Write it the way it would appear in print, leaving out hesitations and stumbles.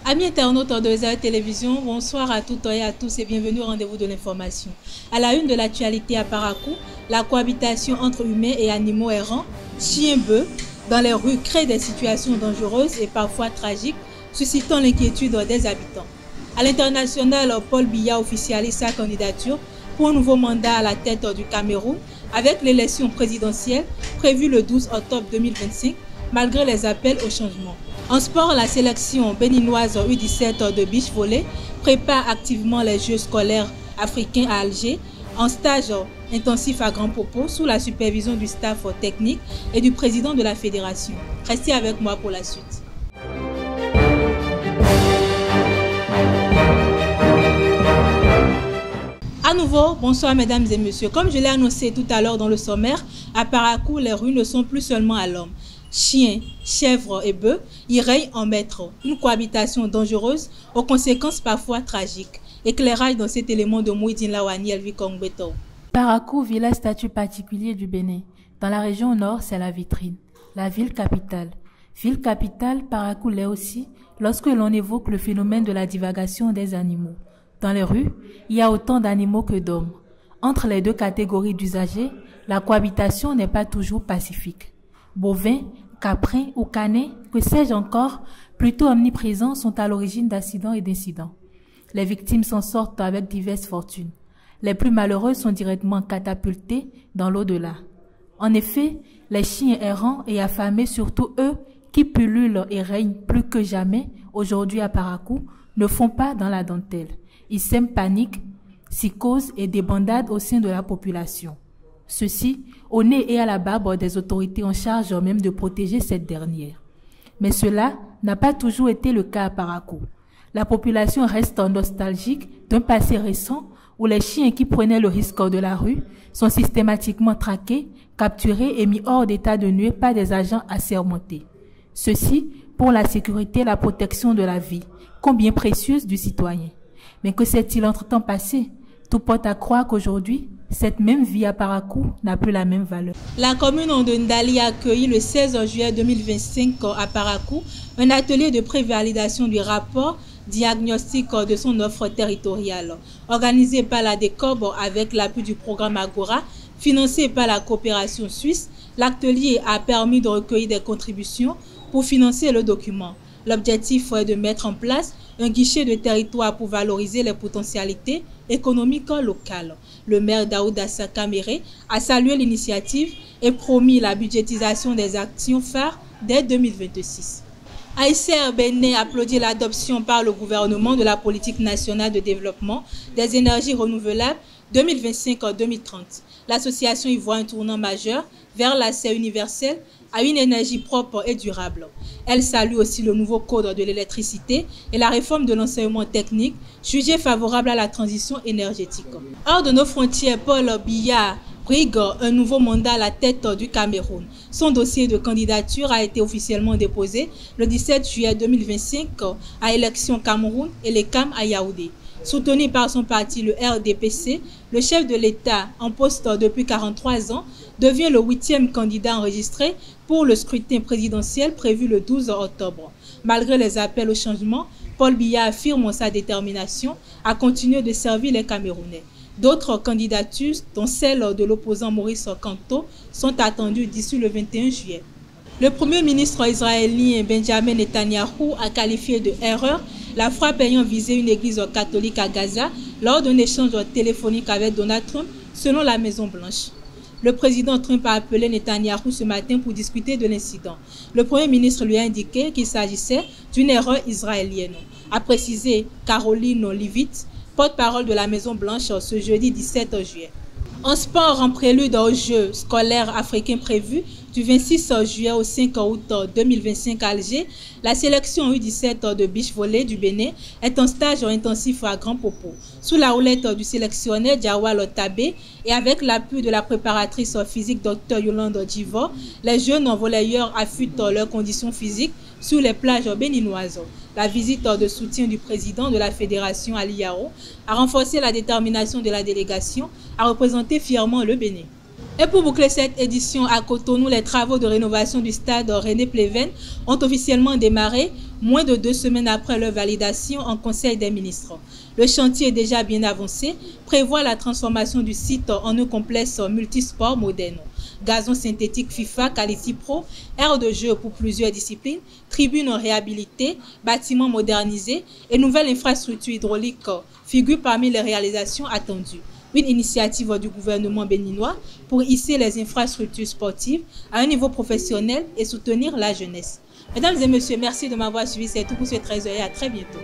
Amis internautes de Zahir Télévision, bonsoir à toutes et à tous et bienvenue au rendez-vous de l'information. À la une de l'actualité à Parakou, la cohabitation entre humains et animaux errants, chiens-bœufs, dans les rues crée des situations dangereuses et parfois tragiques, suscitant l'inquiétude des habitants. À l'international, Paul Biya officialise sa candidature pour un nouveau mandat à la tête du Cameroun avec l'élection présidentielle prévue le 12 octobre 2025, malgré les appels au changement. En sport, la sélection béninoise U17 de beach volley prépare activement les Jeux scolaires africains à Alger en stage intensif à Grand Popo sous la supervision du staff technique et du président de la fédération. Restez avec moi pour la suite. À nouveau, bonsoir mesdames et messieurs. Comme je l'ai annoncé tout à l'heure dans le sommaire, à Parakou, les rues ne sont plus seulement à l'homme. Chiens, chèvres et bœufs y règnent en maître. Une cohabitation dangereuse aux conséquences parfois tragiques. Éclairage dans cet élément de Mouidine Lawani Elvi Kongbeto. Parakou, village statut particulier du Bénin. Dans la région nord, c'est la vitrine, la ville capitale. Ville capitale, Parakou l'est aussi lorsque l'on évoque le phénomène de la divagation des animaux. Dans les rues, il y a autant d'animaux que d'hommes. Entre les deux catégories d'usagers, la cohabitation n'est pas toujours pacifique. Bovins, caprins ou canets, que sais-je encore, plutôt omniprésents, sont à l'origine d'accidents et d'incidents. Les victimes s'en sortent avec diverses fortunes. Les plus malheureux sont directement catapultés dans l'au-delà. En effet, les chiens errants et affamés, surtout eux qui pullulent et règnent plus que jamais aujourd'hui à Parakou, ne font pas dans la dentelle. Ils sèment panique, psychose et débandade au sein de la population. Ceci au nez et à la barbe des autorités en charge même de protéger cette dernière. Mais cela n'a pas toujours été le cas à Parakou. La population reste nostalgique d'un passé récent où les chiens qui prenaient le risque de la rue sont systématiquement traqués, capturés et mis hors d'état de nuire par des agents assermentés. Ceci pour la sécurité et la protection de la vie, combien précieuse du citoyen. Mais que s'est-il entre-temps passé? Tout porte à croire qu'aujourd'hui, cette même vie à Parakou n'a plus la même valeur. La commune de Ndali a accueilli le 16 juillet 2025 à Parakou un atelier de prévalidation du rapport diagnostic de son offre territoriale. Organisé par la DECOB avec l'appui du programme Agora, financé par la coopération suisse, l'atelier a permis de recueillir des contributions pour financer le document. L'objectif est de mettre en place un guichet de territoire pour valoriser les potentialités économiques locales. Le maire Daouda Sakamere a salué l'initiative et promis la budgétisation des actions phares dès 2026. AICR Bénin applaudit l'adoption par le gouvernement de la politique nationale de développement des énergies renouvelables 2025-2030. L'association y voit un tournant majeur vers l'accès universel à une énergie propre et durable. Elle salue aussi le nouveau code de l'électricité et la réforme de l'enseignement technique, jugée favorable à la transition énergétique. Hors de nos frontières, Paul Biya brigue un nouveau mandat à la tête du Cameroun. Son dossier de candidature a été officiellement déposé le 17 juillet 2025 à Élections Cameroun et les CAM à Yaoundé. Soutenu par son parti, le RDPC, le chef de l'État, en poste depuis 43 ans, devient le 8e candidat enregistré pour le scrutin présidentiel prévu le 12 octobre. Malgré les appels au changement, Paul Biya affirme sa détermination à continuer de servir les Camerounais. D'autres candidatures, dont celle de l'opposant Maurice Kanto, sont attendues d'ici le 21 juillet. Le premier ministre israélien Benjamin Netanyahou a qualifié de erreur la frappe ayant visé une église catholique à Gaza lors d'un échange téléphonique avec Donald Trump, selon la Maison-Blanche. Le président Trump a appelé Netanyahou ce matin pour discuter de l'incident. Le premier ministre lui a indiqué qu'il s'agissait d'une erreur israélienne, a précisé Caroline Leavitt, porte-parole de la Maison-Blanche ce jeudi 17 juillet. En sport, en prélude aux Jeux scolaires africains prévus du 26 juillet au 5 août 2025 à Alger, la sélection U17 de beach volley du Bénin est en stage intensif à Grand Popo. Sous la houlette du sélectionneur Diawal Tabé et avec l'appui de la préparatrice physique Dr Yolande Djivo, les jeunes volleyeurs affûtent leurs conditions physiques sur les plages béninoises. La visite de soutien du président de la fédération Ali Yaro a renforcé la détermination de la délégation à représenter fièrement le Bénin. Et pour boucler cette édition à Cotonou, les travaux de rénovation du stade René Pleven ont officiellement démarré moins de 2 semaines après leur validation en Conseil des ministres. Le chantier est déjà bien avancé, prévoit la transformation du site en un complexe multisport moderne. Gazon synthétique FIFA Quality Pro, aire de jeu pour plusieurs disciplines, tribunes réhabilitées, bâtiments modernisés et nouvelles infrastructures hydrauliques figurent parmi les réalisations attendues. Une initiative du gouvernement béninois pour hisser les infrastructures sportives à un niveau professionnel et soutenir la jeunesse. Mesdames et messieurs, merci de m'avoir suivi. C'est tout pour ce 13h et à très bientôt.